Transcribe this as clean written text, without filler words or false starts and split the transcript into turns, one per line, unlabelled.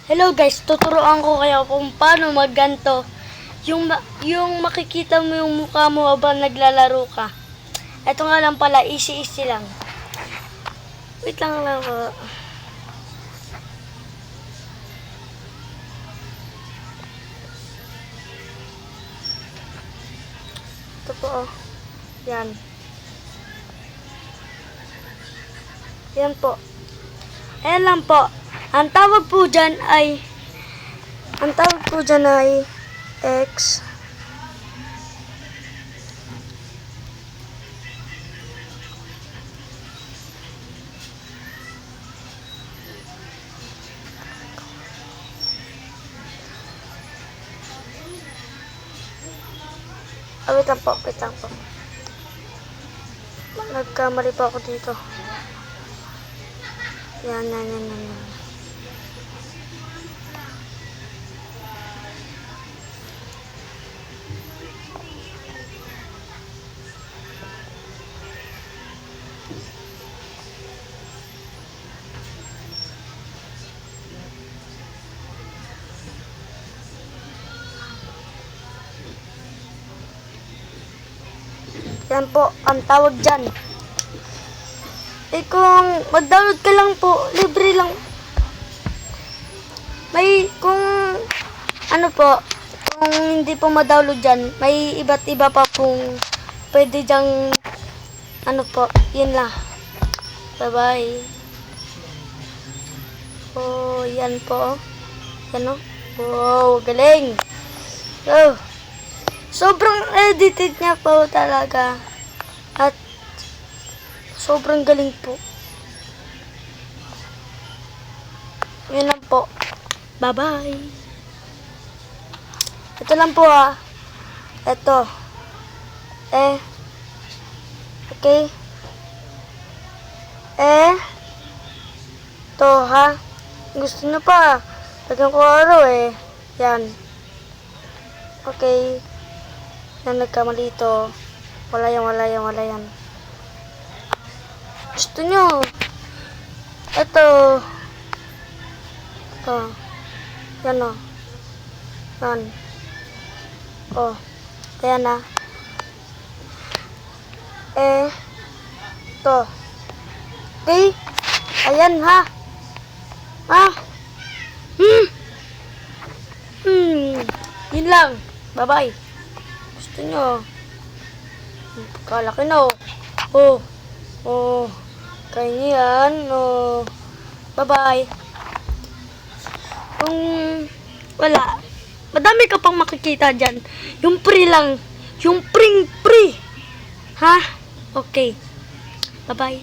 Hello guys, tuturuan ko kayo kung paano magganto. Yung makikita mo yung mukha mo habang naglalaro ka. Ito nga lang pala, easy lang. Wait lang po. Ito po oh. Yan. Yan po. Ayan lang po. Ang tawag po dyan ay X. Wait lang po. Nagkamali pa ako dito. Yan. Yan po, ang tawag dyan. Kung mag-download ka lang po, libre lang. Kung hindi po ma-download dyan, may iba't iba pa pong pwede dyang, yun lang. Bye-bye. Oh, yan po. Yan o. Wow, galing. Oh. Sobrang edited niya po talaga. At sobrang galing po. Yun lang po. Bye-bye. Ito lang po ah. Ito. Okay. Ito ha. Gusto nyo pa. Lagyan ko araw Yan. Okay. Yan, nagkamali ito. Wala yan. Gusto nyo. Ito. Yan o. Yan. Ayan na. Ito. Okay? Ayan ha. Yun lang. Bye-bye. Gusto nyo. Kalaki na kaya nyo yan. Bye-bye. Kung wala, madami ka pang makikita dyan. Yung free lang. Yung free. Ha? Okay. Bye-bye.